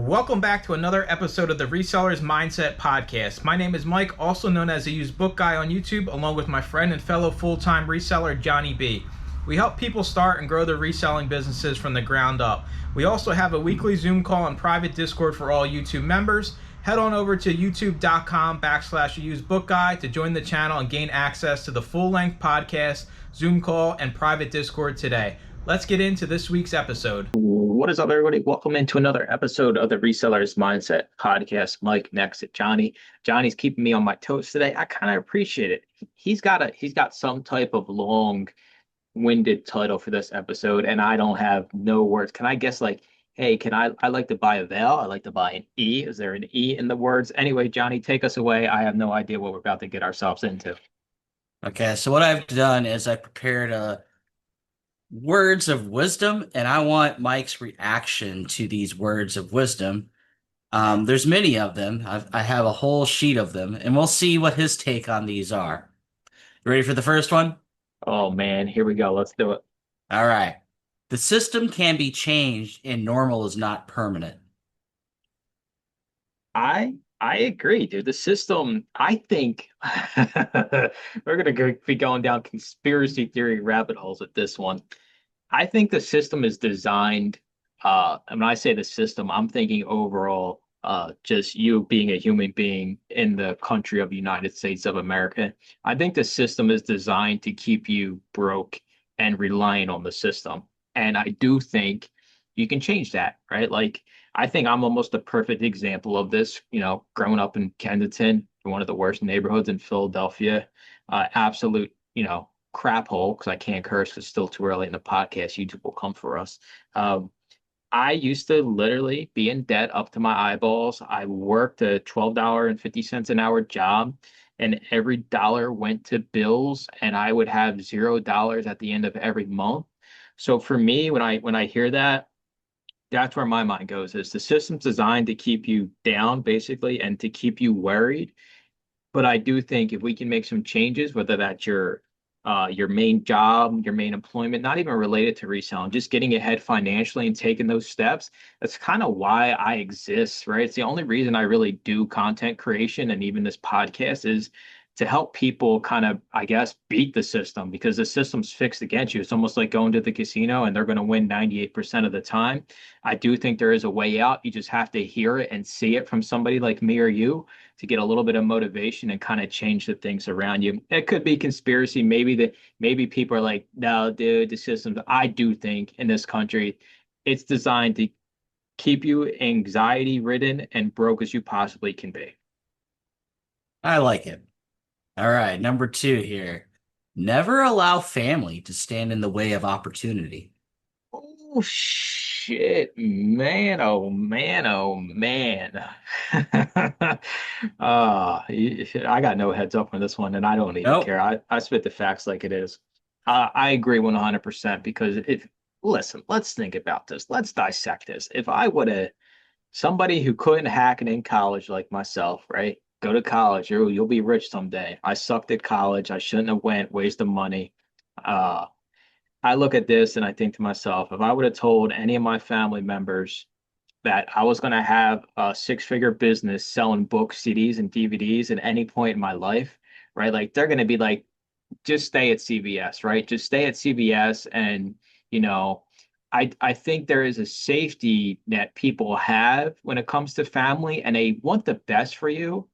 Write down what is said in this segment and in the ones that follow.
Welcome back to another episode of the Resellers Mindset Podcast. My name is Mike, also known as the Used Book Guy on YouTube, along with my friend and fellow full-time reseller, Johnny B. We help people start and grow their reselling businesses from the ground up. We also have a weekly Zoom call and private Discord for all YouTube members. Head on over to youtube.com/usedbookguy to join the channel and gain access to the full-length podcast, Zoom call, and private Discord today. Let's get into this week's episode. What is up, everybody? Welcome into another episode of the Resellers Mindset Podcast. Mike next to Johnny. Johnny's keeping me on my toes today. I kind of appreciate it. He's got some type of long-winded title for this episode, and I don't have no words. Can I guess hey, I like to buy a vowel. I like to buy an E. Is there an E in the words? Anyway, Johnny, take us away. I have no idea what we're about to get ourselves into. Okay, so what I've done is I prepared words of wisdom, and I want Mike's reaction to these words of wisdom. There's many of them. I have a whole sheet of them, and we'll see what his take on these are. You ready for the first one? Oh man, here we go. Let's do it. All right. The system can be changed, and normal is not permanent. I agree, dude. The system, I think we're gonna be going down conspiracy theory rabbit holes with this one. I think the system is designed, and when I say the system, I'm thinking overall, just you being a human being in the country of the United States of America. I think the system is designed to keep you broke and relying on the system. And I do think you can change that, right? Like, I think I'm almost a perfect example of this, growing up in Kensington, one of the worst neighborhoods in Philadelphia, absolute, crap hole, because I can't curse because it's still too early in the podcast. YouTube will come for us. I used to literally be in debt up to my eyeballs. I worked a $12.50 an hour job, and every dollar went to bills, and I would have $0 at the end of every month. So for me, when I hear that, that's where my mind goes, is the system's designed to keep you down basically and to keep you worried. But I do think if we can make some changes, whether that's your main job, your main employment, not even related to reselling, just getting ahead financially and taking those steps. That's kind of why I exist, right? It's the only reason I really do content creation and even this podcast is to help people kind of, I guess, beat the system, because the system's fixed against you. It's almost like going to the casino and they're going to win 98% of the time. I do think there is a way out. You just have to hear it and see it from somebody like me or you to get a little bit of motivation and kind of change the things around you. It could be conspiracy. Maybe people are like, no, dude, the system. I do think in this country, it's designed to keep you anxiety ridden and broke as you possibly can be. I like it. All right, number two here. Never allow family to stand in the way of opportunity. Oh shit, man! Oh man! Oh man! I got no heads up on this one, and I don't even Nope. care. I spit the facts like it is. I agree 100% because if listen, let's think about this. Let's dissect this. If I would have somebody who couldn't hack it in college like myself, right? Go to college, you'll be rich someday. I sucked at college. I shouldn't have went, wasted money. Uh, I look at this and I think to myself, if I would have told any of my family members that I was going to have a six-figure business selling books, CDs, and DVDs at any point in my life, right? Like they're going to be like, just stay at CVS, right? Just stay at CVS. And, you know, I think there is a safety net people have when it comes to family, and they want the best for you.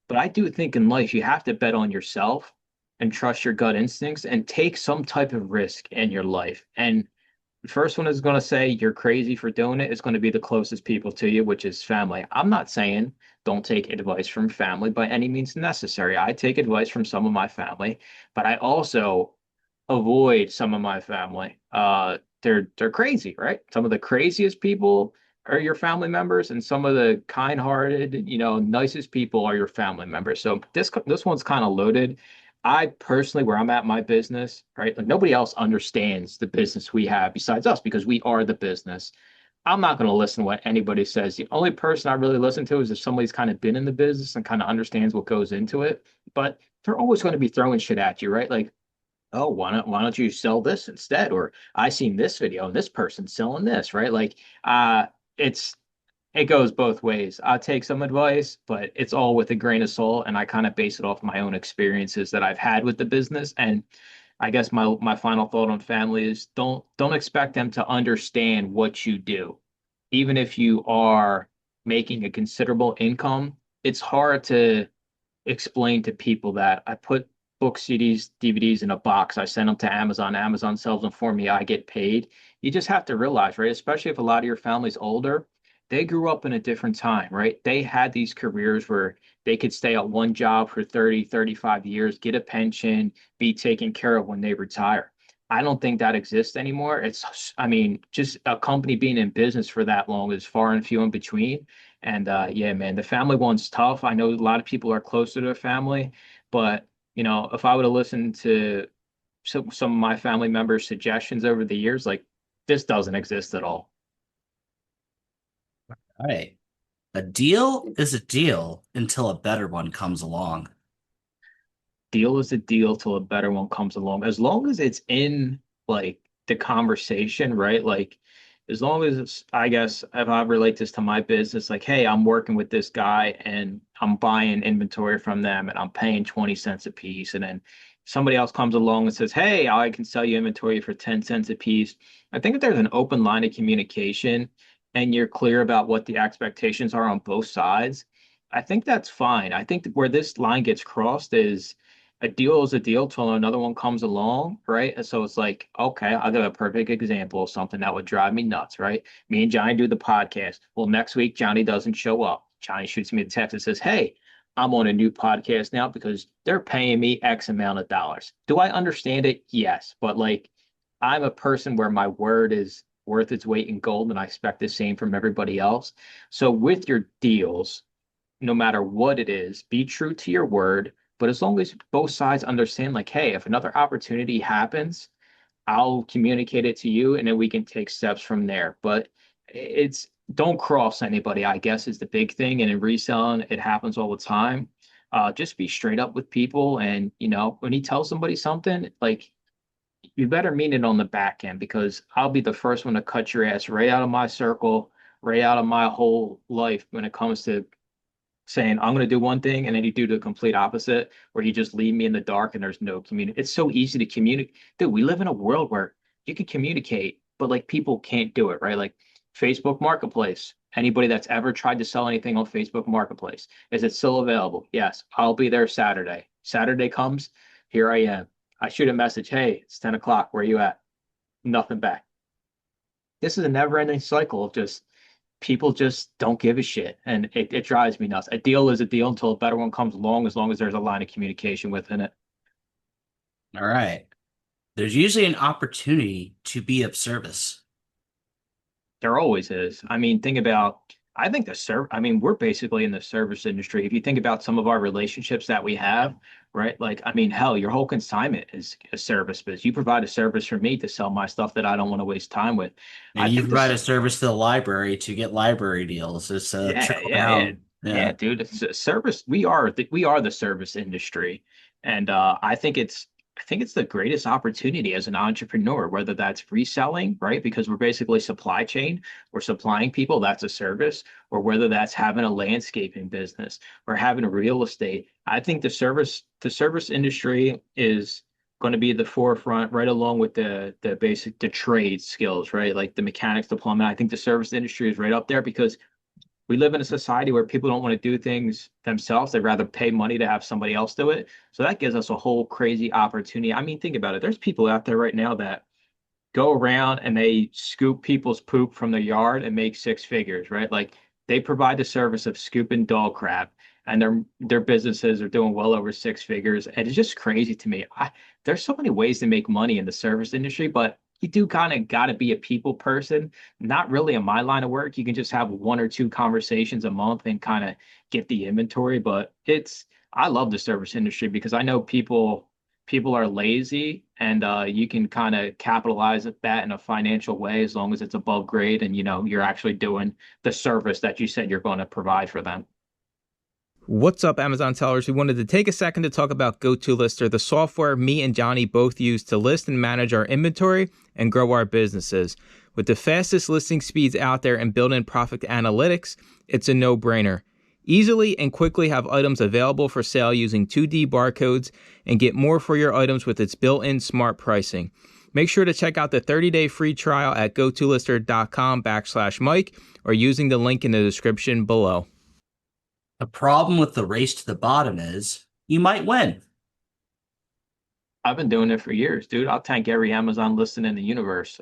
But I do think in life you have to bet on yourself and trust your gut instincts and take some type of risk in your life. And the first one is going to say you're crazy for doing it. It's going to be the closest people to you, which is family. I'm not saying don't take advice from family by any means necessary. I take advice from some of my family, but I also avoid some of my family. They're crazy, right? Some of the craziest people are your family members, and some of the kind-hearted, nicest people are your family members. So this one's kind of loaded. I personally, where I'm at my business, right? Like nobody else understands the business we have besides us because we are the business. I'm not going to listen to what anybody says. The only person I really listen to is if somebody's kind of been in the business and kind of understands what goes into it. But they're always going to be throwing shit at you, right? Like, oh, why don't you sell this instead? Or I seen this video and this person's selling this, right? Like, it's it goes both ways. I take some advice, but it's all with a grain of salt, and I kind of base it off my own experiences that I've had with the business. And I guess my final thought on family is don't expect them to understand what you do. Even if you are making a considerable income, it's hard to explain to people that I put book CDs, DVDs in a box. I send them to Amazon. Amazon sells them for me. I get paid. You just have to realize, right? Especially if a lot of your family's older, they grew up in a different time, right? They had these careers where they could stay at one job for 30, 35 years, get a pension, be taken care of when they retire. I don't think that exists anymore. I mean, just a company being in business for that long is far and few in between. And yeah, man, the family one's tough. I know a lot of people are closer to their family, but if I would have listened to some of my family members' suggestions over the years, like this doesn't exist at all. All right. A deal is a deal until a better one comes along. Deal is a deal till a better one comes along. As long as it's in like the conversation, right? Like as long as I guess if I relate this to my business, like, hey, I'm working with this guy and I'm buying inventory from them and I'm paying 20 cents a piece. And then somebody else comes along and says, hey, I can sell you inventory for 10 cents a piece. I think if there's an open line of communication and you're clear about what the expectations are on both sides, I think that's fine. I think where this line gets crossed is a deal is a deal till another one comes along, right? And so it's like, okay, I'll give a perfect example of something that would drive me nuts, right? Me and Johnny do the podcast. Well, next week, Johnny doesn't show up. Johnny shoots me a text and says, hey, I'm on a new podcast now because they're paying me X amount of dollars. Do I understand it? Yes. But like, I'm a person where my word is worth its weight in gold and I expect the same from everybody else. So with your deals, no matter what it is, be true to your word. But as long as both sides understand, like, hey, if another opportunity happens, I'll communicate it to you and then we can take steps from there. But it's don't cross anybody, I guess, is the big thing. And in reselling, it happens all the time. Just be straight up with people. And, when you tell somebody something, like, you better mean it on the back end because I'll be the first one to cut your ass right out of my circle, right out of my whole life when it comes to saying I'm going to do one thing and then you do the complete opposite, where you just leave me in the dark and there's no community. It's so easy to communicate. Dude, we live in a world where you can communicate, but like people can't do it, right? Like Facebook Marketplace. Anybody that's ever tried to sell anything on Facebook Marketplace, is it still available? Yes, I'll be there Saturday. Saturday comes, here I am. I shoot a message, hey, it's 10 o'clock. Where are you at? Nothing back. This is a never ending cycle of just people just don't give a shit. And it drives me nuts. A deal is a deal until a better one comes along, as long as there's a line of communication within it. All right. There's usually an opportunity to be of service. There always is. I mean, I think I mean, we're basically in the service industry. If you think about some of our relationships that we have, right? Like, I mean, hell, your whole consignment is a service business. You provide a service for me to sell my stuff that I don't want to waste time with. And I you think provide this, a service to the library to get library deals. It's a yeah, trickle yeah, yeah. down. Yeah, Yeah. dude, it's a service. We are the service industry. And I think it's the greatest opportunity as an entrepreneur, whether that's reselling, right? Because we're basically supply chain, we're supplying people, that's a service, or whether that's having a landscaping business or having a real estate. I think the service industry is going to be the forefront right along with the trade skills, right? Like the mechanics, the plumbing. I think the service industry is right up there because we live in a society where people don't want to do things themselves. They'd rather pay money to have somebody else do it. So that gives us a whole crazy opportunity. I mean, think about it. There's people out there right now that go around and they scoop people's poop from their yard and make six figures, right? Like they provide the service of scooping dog crap and their businesses are doing well over six figures. And it's just crazy to me. There's so many ways to make money in the service industry, but you do kind of got to be a people person. Not really in my line of work. You can just have one or two conversations a month and kind of get the inventory. But I love the service industry because I know people are lazy and you can kind of capitalize at that in a financial way as long as it's above grade and you're actually doing the service that you said you're going to provide for them. What's up, Amazon sellers? We wanted to take a second to talk about GoToLister, the software me and Johnny both use to list and manage our inventory and grow our businesses. With the fastest listing speeds out there and built-in profit analytics, it's a no-brainer. Easily and quickly have items available for sale using 2D barcodes and get more for your items with its built-in smart pricing. Make sure to check out the 30-day free trial at gotolister.com/Mike or using the link in the description below. The problem with the race to the bottom is you might win. I've been doing it for years, dude. I'll tank every Amazon listing in the universe.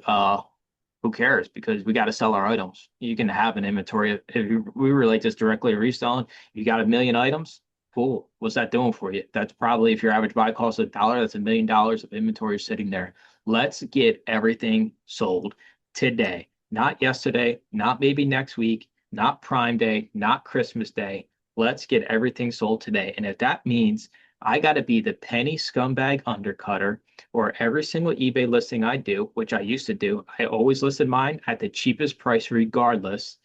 Who cares? Because we got to sell our items. You can have an inventory. We relate this directly to reselling, you got 1,000,000 items. Cool. What's that doing for you? That's probably, if your average buy costs $1, that's $1,000,000 of inventory sitting there. Let's get everything sold today, not yesterday, not maybe next week, not Prime Day, not Christmas Day. Let's get everything sold today. And if that means I got to be the penny scumbag undercutter, or every single eBay listing I do, which I used to do, I always listed mine at the cheapest price regardless.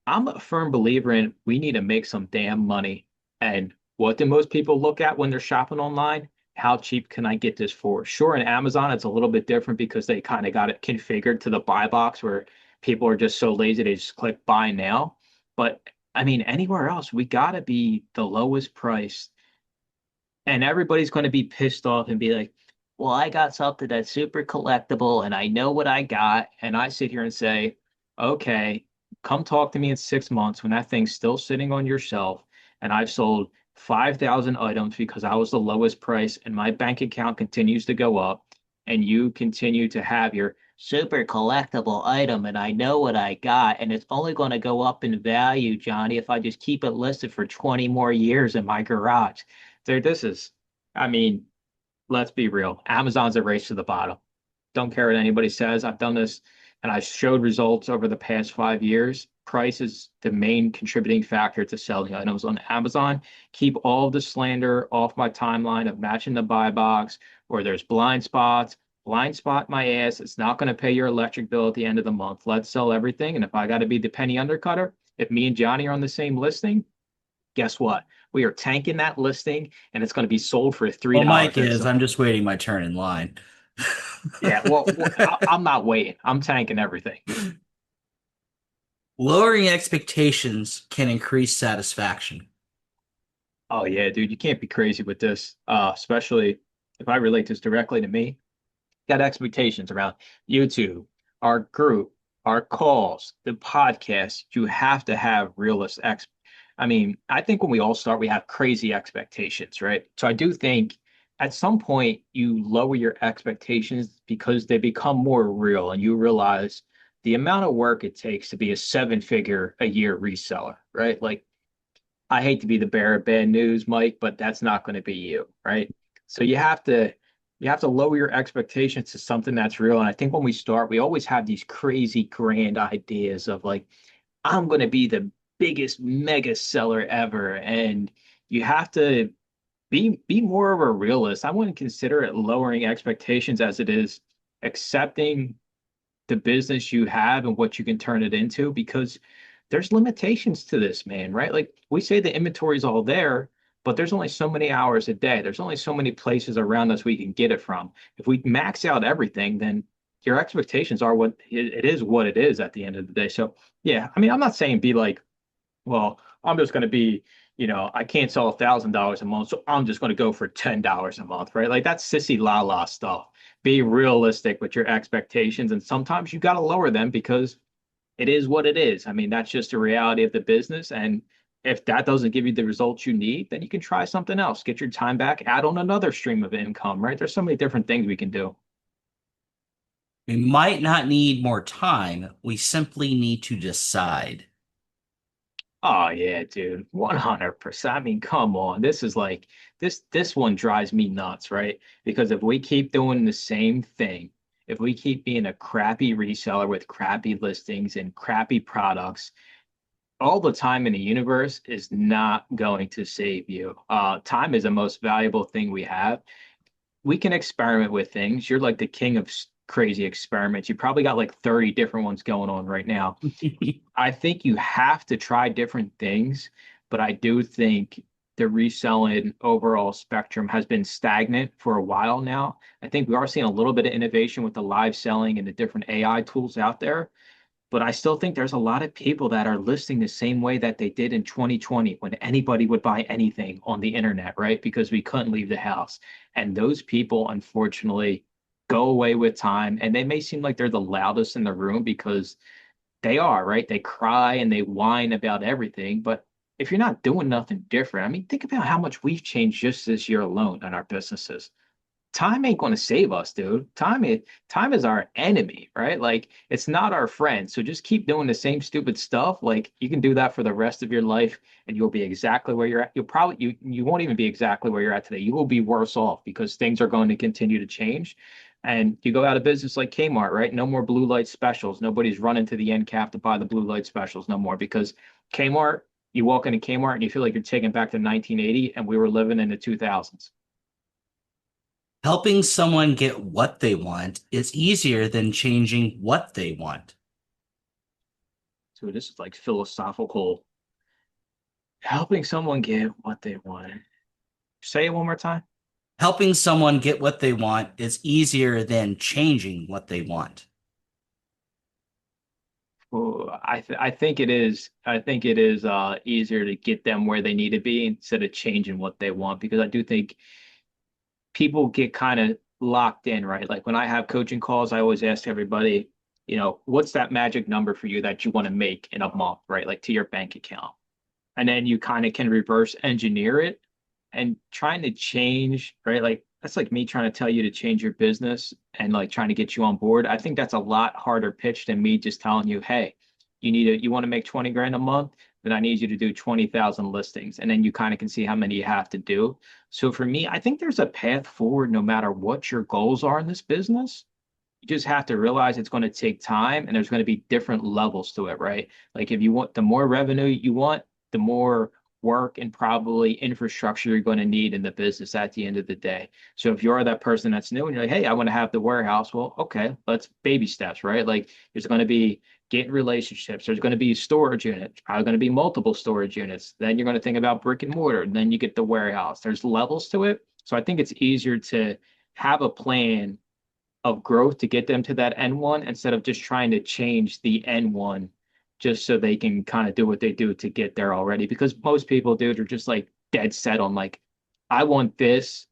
I'm a firm believer in we need to make some damn money. And what do most people look at when they're shopping online? How cheap can I get this for? Sure, in Amazon, it's a little bit different because they kind of got it configured to the buy box where people are just so lazy they just click buy now. But I mean, anywhere else, we got to be the lowest price, and everybody's going to be pissed off and be like, well, I got something that's super collectible and I know what I got. And I sit here and say, okay, come talk to me in 6 months when that thing's still sitting on your shelf and I've sold 5,000 items because I was the lowest price and my bank account continues to go up, and you continue to have your super collectible item and I know what I got, and it's only going to go up in value, Johnny, if I just keep it listed for 20 more years in my garage. Dude, this is, I mean, let's be real. Amazon's a race to the bottom. Don't care what anybody says. I've done this and I showed results over the past 5 years. Price is the main contributing factor to selling items on Amazon. Keep all of the slander off my timeline of matching the buy box, or there's blind spots. Blind spot my ass. It's not going to pay your electric bill at the end of the month. Let's sell everything. And if I got to be the penny undercutter, if me and Johnny are on the same listing, guess what? We are tanking that listing and it's going to be sold for $3. Well, Mike is. I'm just waiting my turn in line. Yeah, well, I'm not waiting. I'm tanking everything. Lowering expectations can increase satisfaction. Oh yeah, dude, you can't be crazy with this. Especially if I relate this directly to me. Got expectations around YouTube, our group, our calls, the podcast. You have to have realist I mean, I think when we all start, we have crazy expectations, right? So I do think at some point you lower your expectations because they become more real and you realize the amount of work it takes to be a 7-figure a year reseller, right? Like, I hate to be the bearer of bad news, Mike, but that's not going to be you, right? So you have to lower your expectations to something that's real. And I think when we start, we always have these crazy grand ideas of like, I'm going to be the biggest mega seller ever. And you have to be more of a realist. I wouldn't consider it lowering expectations as it is accepting the business you have and what you can turn it into, because there's limitations to this, man, right? Like, we say the inventory is all there, but there's only so many hours a day. There's only so many places around us we can get it from. If we max out everything, then your expectations are it is what it is at the end of the day. So yeah, I mean, I'm not saying be like, well, I'm just going to be, I can't sell $1,000 a month, so I'm just going to go for $10 a month, right? Like, that's sissy la la stuff. Be realistic with your expectations, and sometimes you got to lower them because it is what it is. I mean, that's just the reality of the business. And if that doesn't give you the results you need, then you can try something else, get your time back, add on another stream of income, right? There's so many different things we can do. We might not need more time. We simply need to decide. Oh yeah, dude, 100%. I mean, come on. This is like this one drives me nuts, right? Because if we keep doing the same thing, if we keep being a crappy reseller with crappy listings and crappy products, all the time in the universe is not going to save you. Time is the most valuable thing we have. We can experiment with things. You're like the king of crazy experiments. You probably got like 30 different ones going on right now. I think you have to try different things, but I do think the reselling overall spectrum has been stagnant for a while now. I think we are seeing a little bit of innovation with the live selling and the different AI tools out there. But I still think there's a lot of people that are listing the same way that they did in 2020 when anybody would buy anything on the internet, right? Because we couldn't leave the house. And those people, unfortunately, go away with time. And they may seem like they're the loudest in the room because they are, right? They cry and they whine about everything. But if you're not doing nothing different, I mean, think about how much we've changed just this year alone in our businesses. Time ain't going to save us, dude. Time is our enemy, right? Like it's not our friend. So just keep doing the same stupid stuff. Like you can do that for the rest of your life and you'll be exactly where you're at. You won't even be exactly where you're at today. You will be worse off because things are going to continue to change. And you go out of business like Kmart, right? No more blue light specials. Nobody's running to the end cap to buy the blue light specials no more because Kmart, you walk into Kmart and you feel like you're taken back to 1980 and we were living in the 2000s. Helping someone get what they want is easier than changing what they want. So this is like philosophical, helping someone get what they want. Say it one more time. Helping someone get what they want is easier than changing what they want. Oh, I think it is. I think it is easier to get them where they need to be instead of changing what they want because I do think people get kind of locked in, right? Like when I have coaching calls, I always ask everybody, what's that magic number for you that you want to make in a month, right? Like to your bank account. And then you kind of can reverse engineer it and trying to change, right? Like that's like me trying to tell you to change your business and like trying to get you on board. I think that's a lot harder pitch than me just telling you, hey, you want to make 20 grand a month, then I need you to do 20,000 listings. And then you kind of can see how many you have to do. So for me, I think there's a path forward no matter what your goals are in this business. You just have to realize it's going to take time and there's going to be different levels to it, right? Like if you want the more revenue you want, the more work and probably infrastructure you're going to need in the business at the end of the day. So if you're that person that's new and you're like, hey, I want to have the warehouse, well, okay, let's baby steps, right? Like there's going to be getting relationships, there's going to be storage units, probably going to be multiple storage units. Then you're going to think about brick and mortar, and then you get the warehouse. There's levels to it. So I think it's easier to have a plan of growth to get them to that N1 instead of just trying to change the N1 just so they can kind of do what they do to get there already. Because most people, dude, are just like dead set on like, I want this,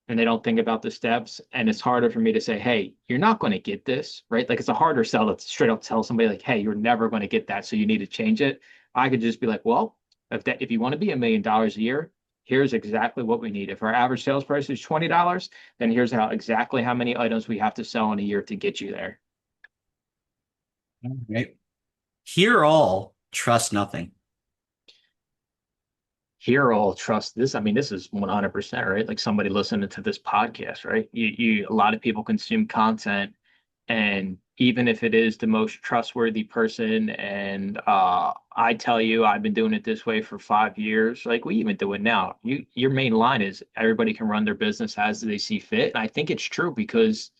and they don't think about the steps. And it's harder for me to say, hey, you're not going to get this, right? Like it's a harder sell to straight up tell somebody like, hey, you're never going to get that, so you need to change it. I could just be like, well, if you want to be $1 million a year, here's exactly what we need. If our average sales price is $20, then here's exactly how many items we have to sell in a year to get you there. All right. Hear all, trust nothing. Here, all trust this. I mean, this is 100%, right? Like somebody listening to this podcast, right? A lot of people consume content, and even if it is the most trustworthy person, and I tell you, I've been doing it this way for 5 years. Like we even do it now. Your main line is everybody can run their business as they see fit. And I think it's true because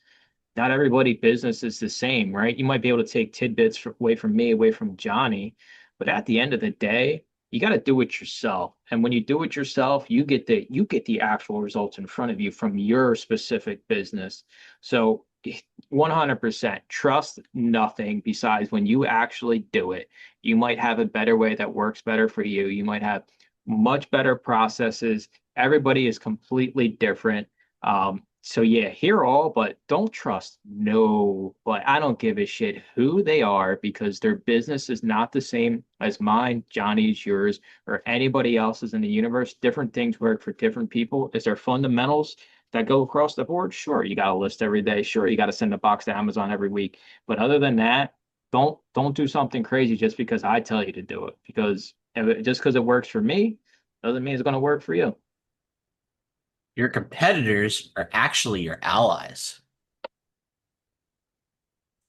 not everybody business is the same, right? You might be able to take tidbits away from me, away from Johnny, but at the end of the day, you got to do it yourself. And when you do it yourself, you get the actual results in front of you from your specific business. So 100% trust nothing besides when you actually do it. You might have a better way that works better for you. You might have much better processes. Everybody is completely different. So yeah, hear all, but don't trust no. But I don't give a shit who they are because their business is not the same as mine, Johnny's, yours, or anybody else's in the universe. Different things work for different people. Is there fundamentals that go across the board? Sure, you got a list every day. Sure, you got to send a box to Amazon every week. But other than that, don't do something crazy just because I tell you to do it. Because just because it works for me doesn't mean it's going to work for you. Your competitors are actually your allies.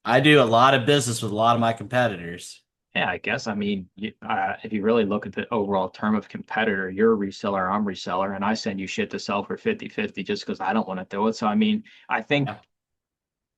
I do a lot of business with a lot of my competitors. Yeah, I guess. I mean, if you really look at the overall term of competitor, you're a reseller, I'm reseller, and I send you shit to sell for 50-50 just because I don't want to do it. So, I mean, I think,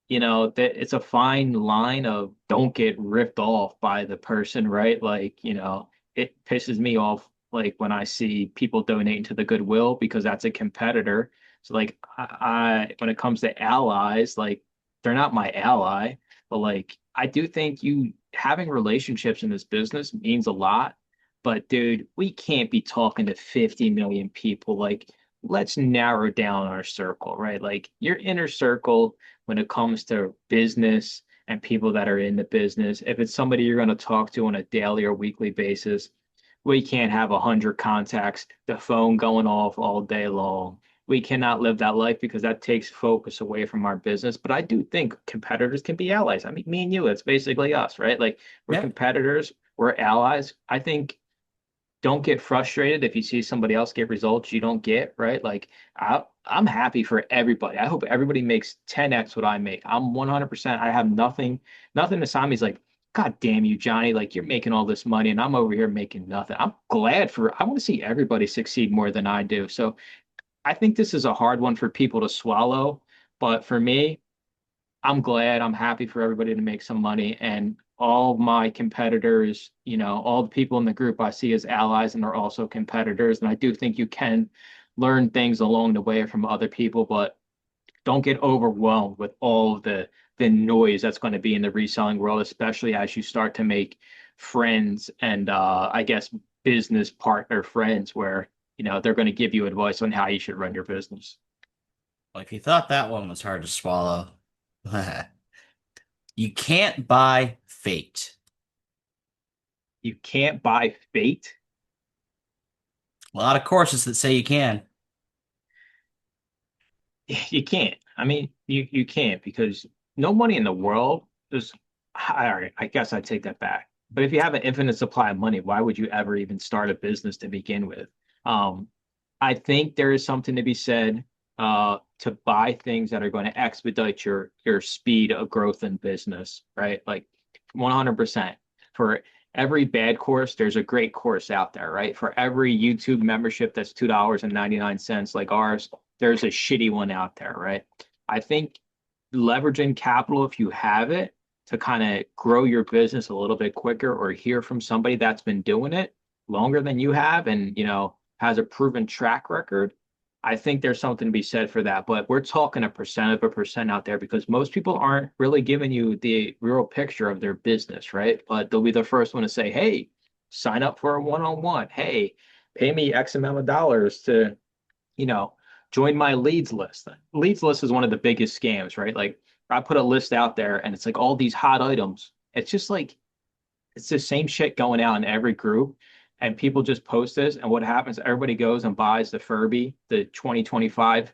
Yeah. that it's a fine line of don't get ripped off by the person, right? Like, it pisses me off like when I see people donating to the Goodwill because that's a competitor. So like when it comes to allies, like they're not my ally, but like I do think you having relationships in this business means a lot. But dude, we can't be talking to 50 million people. Like, let's narrow down our circle, right? Like your inner circle when it comes to business and people that are in the business. If it's somebody you're going to talk to on a daily or weekly basis, we can't have 100 contacts, the phone going off all day long. We cannot live that life because that takes focus away from our business. But I do think competitors can be allies. I mean, me and you, it's basically us, right? Like we're Yeah. competitors, we're allies. I think don't get frustrated if you see somebody else get results you don't get, right? Like I'm happy for everybody. I hope everybody makes 10x what I make. I'm 100%. I have nothing to sign me. Is like, God damn you, Johnny. Like you're making all this money and I'm over here making nothing. I want to see everybody succeed more than I do. So I think this is a hard one for people to swallow. But for me, I'm glad, I'm happy for everybody to make some money. And all my competitors, all the people in the group I see as allies and are also competitors. And I do think you can learn things along the way from other people, but don't get overwhelmed with all of the noise that's going to be in the reselling world, especially as you start to make friends and I guess business partner friends where, they're going to give you advice on how you should run your business. Well, if you thought that one was hard to swallow, you can't buy fate. You can't buy fate. A lot of courses that say you can. You can't. I mean, you can't because no money in the world is. All right, I guess I take that back. But if you have an infinite supply of money, why would you ever even start a business to begin with? Um, I think there is something to be said to buy things that are going to expedite your speed of growth in business, right? Like 100%. For every bad course, there's a great course out there, right? For every YouTube membership that's $2.99 like ours, there's a shitty one out there, right? I think leveraging capital, if you have it, to kind of grow your business a little bit quicker or hear from somebody that's been doing it longer than you have and, has a proven track record. I think there's something to be said for that. But we're talking a percent of a percent out there because most people aren't really giving you the real picture of their business, right? But they'll be the first one to say, hey, sign up for a one-on-one. Hey, pay me X amount of dollars to you know, join my leads list. Leads list is one of the biggest scams, right? Like I put a list out there and it's like all these hot items. It's just like it's the same shit going out in every group. And people just post this. And what happens, everybody goes and buys the Furby, the 2025,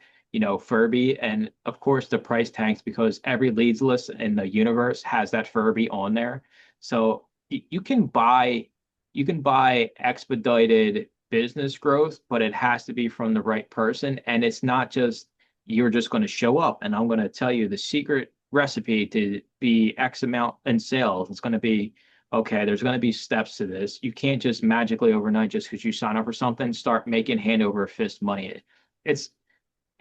Furby. And of course the price tanks because every leads list in the universe has that Furby on there. So you can buy expedited business growth, but it has to be from the right person. And it's not just you're just going to show up and I'm going to tell you the secret recipe to be X amount in sales. It's going to be okay, there's going to be steps to this. You can't just magically overnight, just because you sign up for something, start making hand over fist money. It's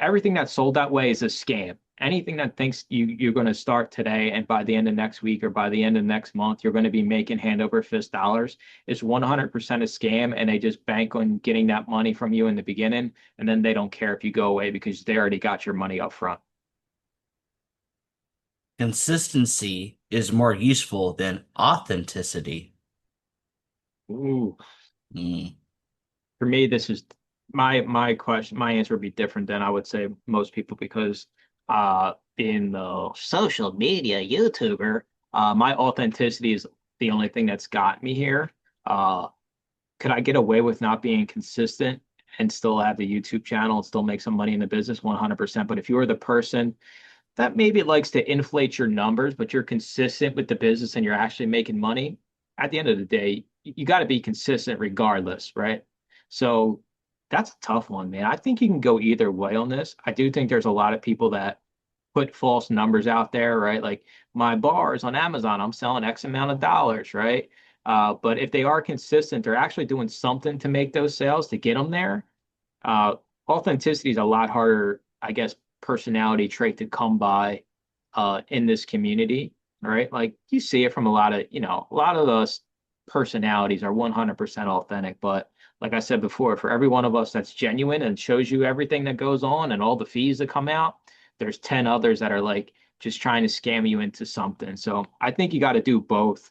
everything that's sold that way is a scam. Anything that thinks you're going to start today and by the end of next week or by the end of next month, you're going to be making hand over fist dollars is 100% a scam. And they just bank on getting that money from you in the beginning. And then they don't care if you go away because they already got your money up front. Consistency is more useful than authenticity. Ooh, Mm. for me, this is my question. My answer would be different than I would say most people because being the social media YouTuber, my authenticity is the only thing that's got me here. Uh, could I get away with not being consistent and still have the YouTube channel and still make some money in the business? 100%. But if you're the person that maybe likes to inflate your numbers, but you're consistent with the business and you're actually making money, at the end of the day, you got to be consistent regardless, right? So that's a tough one, man. I think you can go either way on this. I do think there's a lot of people that put false numbers out there, right? Like my bars on Amazon, I'm selling X amount of dollars, right? But if they are consistent, they're actually doing something to make those sales to get them there. Uh, Authenticity is a lot harder, I guess, personality trait to come by in this community, right? Like you see it from a lot of us personalities are 100% authentic. But like I said before, for every one of us that's genuine and shows you everything that goes on and all the fees that come out, there's 10 others that are like just trying to scam you into something. So I think you got to do both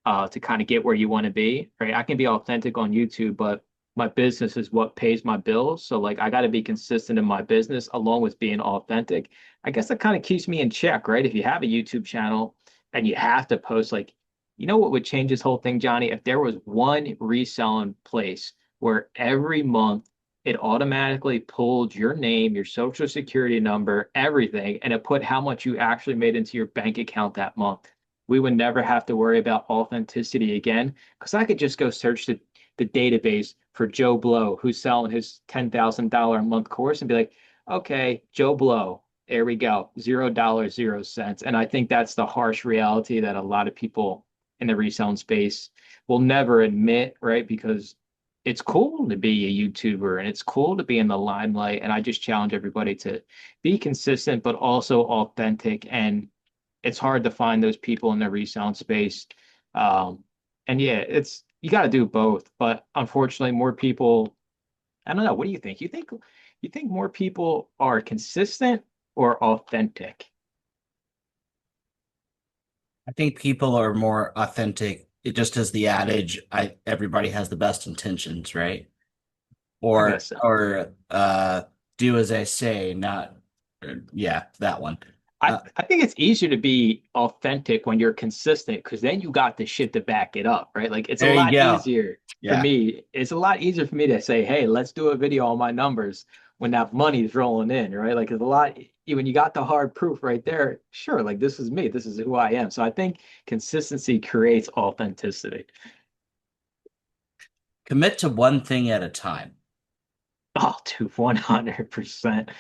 to kind of get where you want to be, right? I can be authentic on YouTube, but my business is what pays my bills. So like I got to be consistent in my business along with being authentic. I guess that kind of keeps me in check, right? If you have a YouTube channel and you have to post, like, you know what would change this whole thing, Johnny? If there was one reselling place where every month it automatically pulled your name, your social security number, everything, and it put how much you actually made into your bank account that month, we would never have to worry about authenticity again. Because I could just go search the database for Joe Blow, who's selling his $10,000 a month course, and be like, okay, Joe Blow, there we go, $0, 0 cents. And I think that's the harsh reality that a lot of people in the reselling space will never admit, right? Because it's cool to be a YouTuber and it's cool to be in the limelight. And I just challenge everybody to be consistent, but also authentic. And it's hard to find those people in the reselling space. Um, and yeah, it's you got to do both. But unfortunately, more people, I don't know. What do you think? You think more people are consistent or authentic? I think people are more authentic. It just as the adage, everybody has the best intentions, right? I Or guess so. or do as I say, not yeah, that one. I, Uh, I think it's easier to be authentic when you're consistent because then you got the shit to back it up, right? Like it's a there you lot go. easier for Yeah. me. It's a lot easier for me to say, hey, let's do a video on my numbers when that money's rolling in, right? Like it's a lot when you got the hard proof right there, sure, like this is me, this is who I am. So I think consistency creates authenticity. Commit to one thing at a time. Oh, dude, 100%.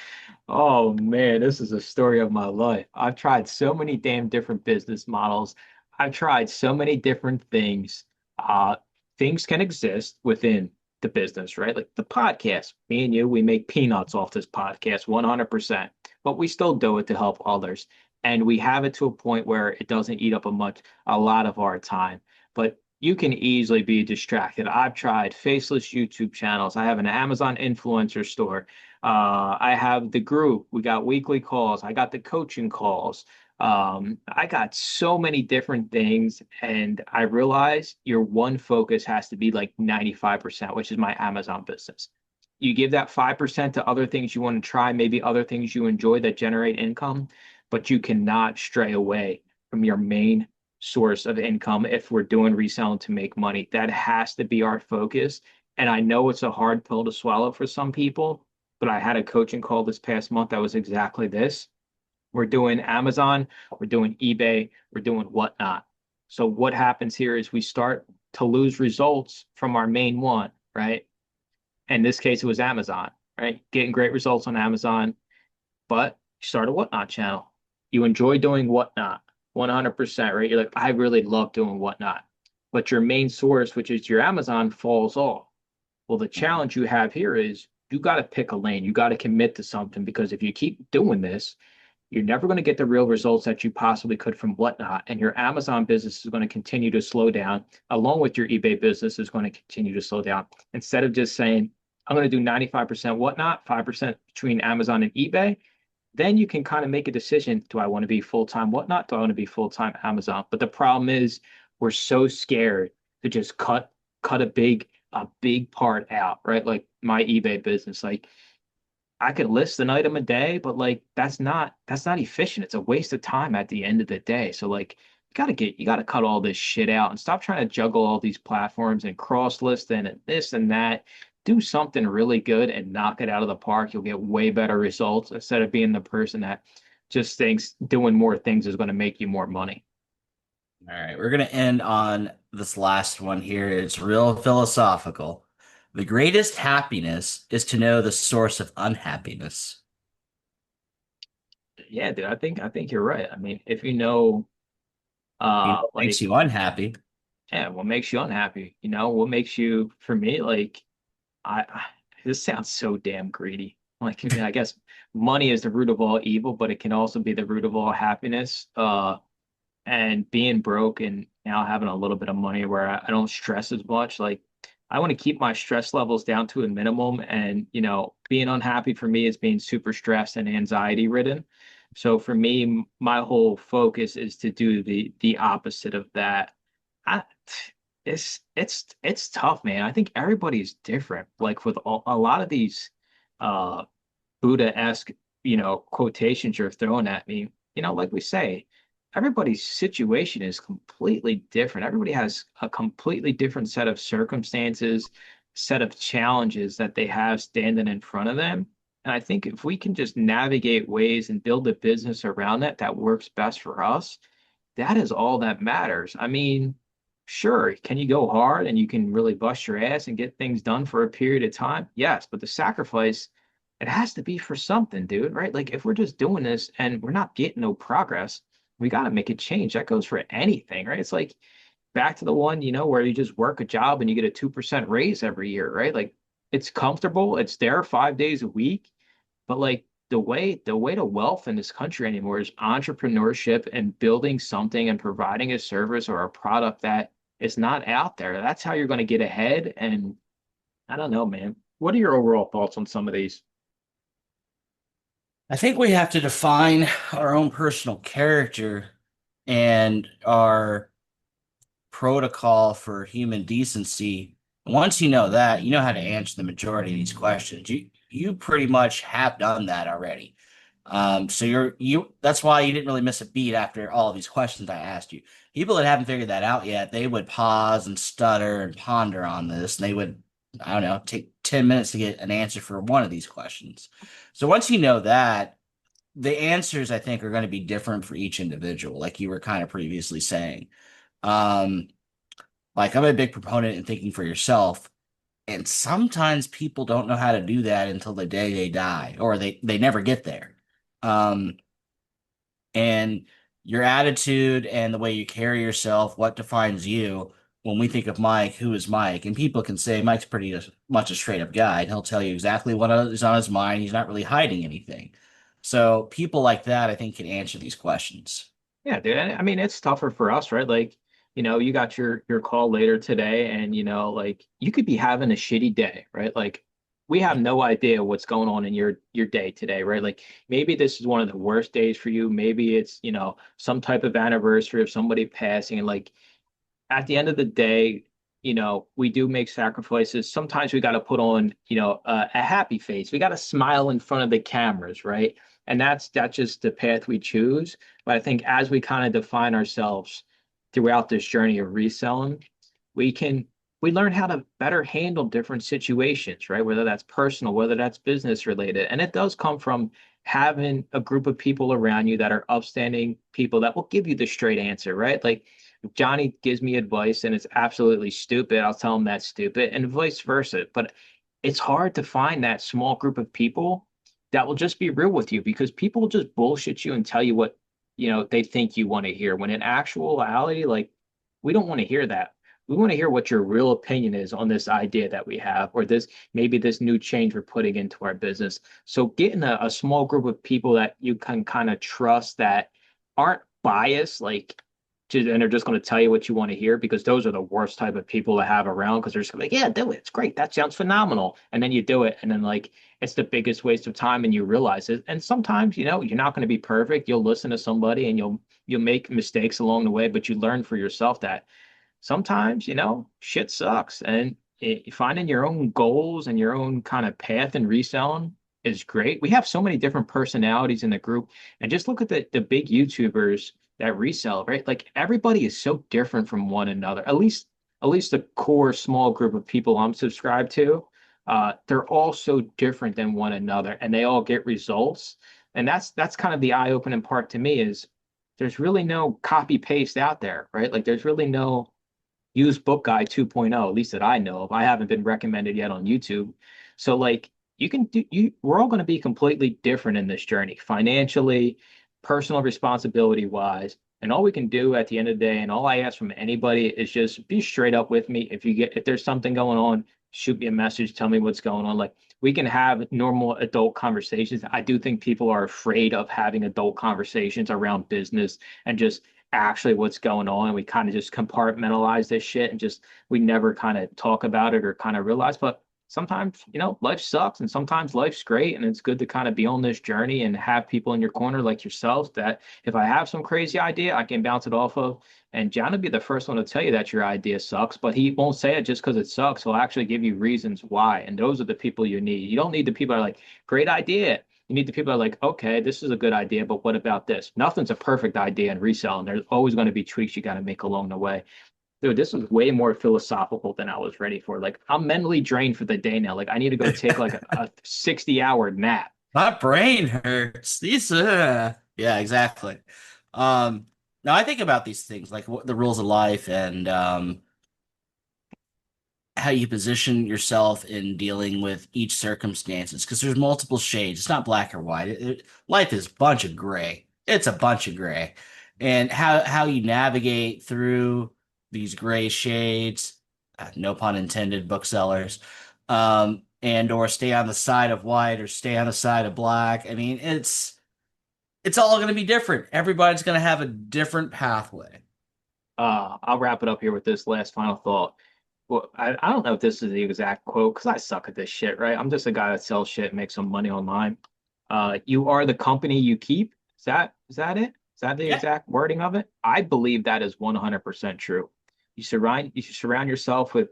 Oh man, this is a story of my life. I've tried so many damn different business models. I've tried so many different things. Uh, Things can exist within the business, right? Like the podcast. Me and you, we make peanuts off this podcast 100%, but we still do it to help others. And we have it to a point where it doesn't eat up a lot of our time. But you can easily be distracted. I've tried faceless YouTube channels. I have an Amazon influencer store. I have the group. We got weekly calls. I got the coaching calls. I got so many different things, and I realize your one focus has to be like 95%, which is my Amazon business. You give that 5% to other things you want to try, maybe other things you enjoy that generate income, but you cannot stray away from your main source of income if we're doing reselling to make money. That has to be our focus. And I know it's a hard pill to swallow for some people, but I had a coaching call this past month that was exactly this. We're doing Amazon, we're doing eBay, we're doing whatnot. So what happens here is we start to lose results from our main one, right? In this case, it was Amazon, right? Getting great results on Amazon, but you start a whatnot channel. You enjoy doing whatnot 100%, right? You're like, I really love doing whatnot. But your main source, which is your Amazon, falls off. Well, the challenge you have here is you got to pick a lane. You got to commit to something because if you keep doing this, you're never going to get the real results that you possibly could from whatnot. And your Amazon business is going to continue to slow down, along with your eBay business is going to continue to slow down. Instead of just saying, I'm going to do 95% whatnot, 5% between Amazon and eBay, then you can kind of make a decision. Do I want to be full-time whatnot? Do I want to be full-time Amazon? But the problem is we're so scared to just cut a big part out, right? Like my eBay business. Like I could list an item a day, but like that's not efficient. It's a waste of time at the end of the day. So like you gotta cut all this shit out and stop trying to juggle all these platforms and cross listing and this and that. Do something really good and knock it out of the park. You'll get way better results instead of being the person that just thinks doing more things is going to make you more money. All right, we're gonna end on this last one here. It's real philosophical. The greatest happiness is to know the source of unhappiness. Yeah, dude, I think you're right. I mean, if you know You know what makes like you unhappy. yeah, what makes you unhappy, what makes you for me, like I this sounds so damn greedy. Like, I mean, I guess money is the root of all evil, but it can also be the root of all happiness. and being broke and now having a little bit of money where I don't stress as much. Like I want to keep my stress levels down to a minimum. And, being unhappy for me is being super stressed and anxiety ridden. So for me, my whole focus is to do the opposite of that. I, it's tough, man. I think everybody's different. Like with a lot of these uh Buddha-esque, quotations you're throwing at me, like we say, everybody's situation is completely different. Everybody has a completely different set of circumstances, set of challenges that they have standing in front of them. And I think if we can just navigate ways and build a business around that works best for us, that is all that matters. I mean, sure, can you go hard and you can really bust your ass and get things done for a period of time? Yes, but the sacrifice, it has to be for something, dude, right? Like if we're just doing this and we're not getting no progress, we got to make a change. That goes for anything, right? It's like back to the one, where you just work a job and you get a 2% raise every year, right? Like it's comfortable, it's there 5 days a week, but like the way to wealth in this country anymore is entrepreneurship and building something and providing a service or a product that is not out there. That's how you're going to get ahead. And I don't know, man. What are your overall thoughts on some of these? I think we have to define our own personal character and our protocol for human decency. Once you know that, you know how to answer the majority of these questions. You pretty much have done that already. So you that's why you didn't really miss a beat after all of these questions I asked you. People that haven't figured that out yet, they would pause and stutter and ponder on this, and they would, I don't know, take 10 minutes to get an answer for one of these questions. So once you know that, the answers I think are going to be different for each individual, like you were kind of previously saying. Um, like I'm a big proponent in thinking for yourself, and sometimes people don't know how to do that until the day they die, or they never get there. Um, and your attitude and the way you carry yourself, what defines you. When we think of Mike, who is Mike? And people can say Mike's pretty much a straight up guy, and he'll tell you exactly what is on his mind. He's not really hiding anything. So people like that, I think, can answer these questions. Yeah, dude. I mean, it's tougher for us, right? Like, you got your call later today, and like you could be having a shitty day, right? Like, we have no idea what's going on in your day today, right? Like, maybe this is one of the worst days for you. Maybe it's, some type of anniversary of somebody passing, and like at the end of the day, we do make sacrifices. Sometimes we got to put on, a happy face. We got to smile in front of the cameras, right? And that's just the path we choose. But I think as we kind of define ourselves throughout this journey of reselling, we can we learn how to better handle different situations, right? Whether that's personal, whether that's business related. And it does come from having a group of people around you that are upstanding people that will give you the straight answer, right? Like if Johnny gives me advice and it's absolutely stupid, I'll tell him that's stupid and vice versa. But it's hard to find that small group of people that will just be real with you because people will just bullshit you and tell you what, they think you want to hear. When in actuality, like we don't want to hear that. We want to hear what your real opinion is on this idea that we have, or this maybe this new change we're putting into our business. So getting a small group of people that you can kind of trust that aren't biased, like and they're just going to tell you what you want to hear because those are the worst type of people to have around because they're just like, yeah, do it. It's great. That sounds phenomenal. And then you do it. And then like it's the biggest waste of time and you realize it. And sometimes, you're not going to be perfect. You'll listen to somebody and you'll make mistakes along the way, but you learn for yourself that sometimes, shit sucks. And finding your own goals and your own kind of path and reselling is great. We have so many different personalities in the group. And just look at the big YouTubers that resell, right? Like everybody is so different from one another. At least the core small group of people I'm subscribed to, they're all so different than one another and they all get results. And that's kind of the eye-opening part to me is there's really no copy paste out there, right? Like there's really no use book guide 2.0, at least that I know of. I haven't been recommended yet on YouTube. So like we're all going to be completely different in this journey, financially, personal responsibility wise. And all we can do at the end of the day, and all I ask from anybody is just be straight up with me. If there's something going on, shoot me a message, tell me what's going on. Like we can have normal adult conversations. I do think people are afraid of having adult conversations around business and just actually what's going on. We kind of just compartmentalize this shit and just we never kind of talk about it or kind of realize. But sometimes, life sucks and sometimes life's great. And it's good to kind of be on this journey and have people in your corner like yourselves that if I have some crazy idea, I can bounce it off of. And John will be the first one to tell you that your idea sucks, but he won't say it just because it sucks. He'll actually give you reasons why. And those are the people you need. You don't need the people that are like, great idea. You need the people that are like, okay, this is a good idea, but what about this? Nothing's a perfect idea in reselling. There's always going to be tweaks you got to make along the way. Dude, this was way more philosophical than I was ready for. Like, I'm mentally drained for the day now. Like, I need to go take like a 60-hour nap. My brain hurts. Yeah, exactly. Now I think about these things like the rules of life and how you position yourself in dealing with each circumstances because there's multiple shades. It's not black or white. Life is a bunch of gray. It's a bunch of gray. And how you navigate through these gray shades, no pun intended, booksellers, and or stay on the side of white or stay on the side of black. I mean, it's all going to be different. Everybody's going to have a different pathway. I'll wrap it up here with this last final thought. Well, I don't know if this is the exact quote because I suck at this shit, right? I'm just a guy that sells shit and makes some money online. You are the company you keep. Is that it? Is that the exact wording of it? I believe that is 100% true. You should surround yourself with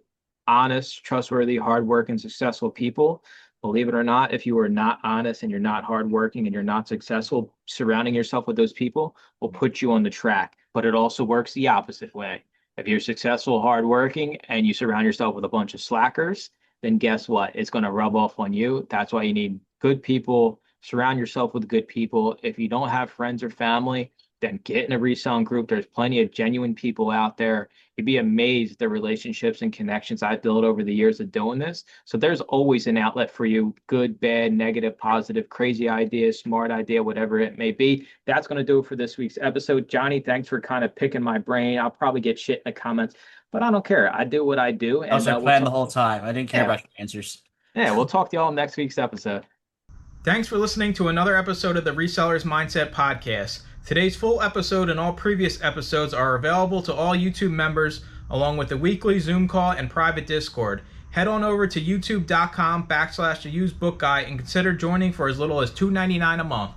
honest, trustworthy, hardworking, successful people. Believe it or not, if you are not honest and you're not hardworking and you're not successful, surrounding yourself with those people will put you on the track. But it also works the opposite way. If you're successful, hardworking, and you surround yourself with a bunch of slackers, then guess what? It's going to rub off on you. That's why you need good people. Surround yourself with good people. If you don't have friends or family, then get in a reselling group. There's plenty of genuine people out there. You'd be amazed at the relationships and connections I've built over the years of doing this. So there's always an outlet for you, good, bad, negative, positive, crazy idea, smart idea, whatever it may be. That's going to do it for this week's episode. Johnny, thanks for kind of picking my brain. I'll probably get shit in the comments, but I don't care. I do what I do. And I was planning the whole time. I didn't care about your answers. Yeah, we'll talk to y'all next week's episode. Thanks for listening to another episode of the Resellers Mindset Podcast. Today's full episode and all previous episodes are available to all YouTube members, along with the weekly Zoom call and private Discord. Head on over to youtube.com/theUsedBookGuy and consider joining for as little as $2.99 a month.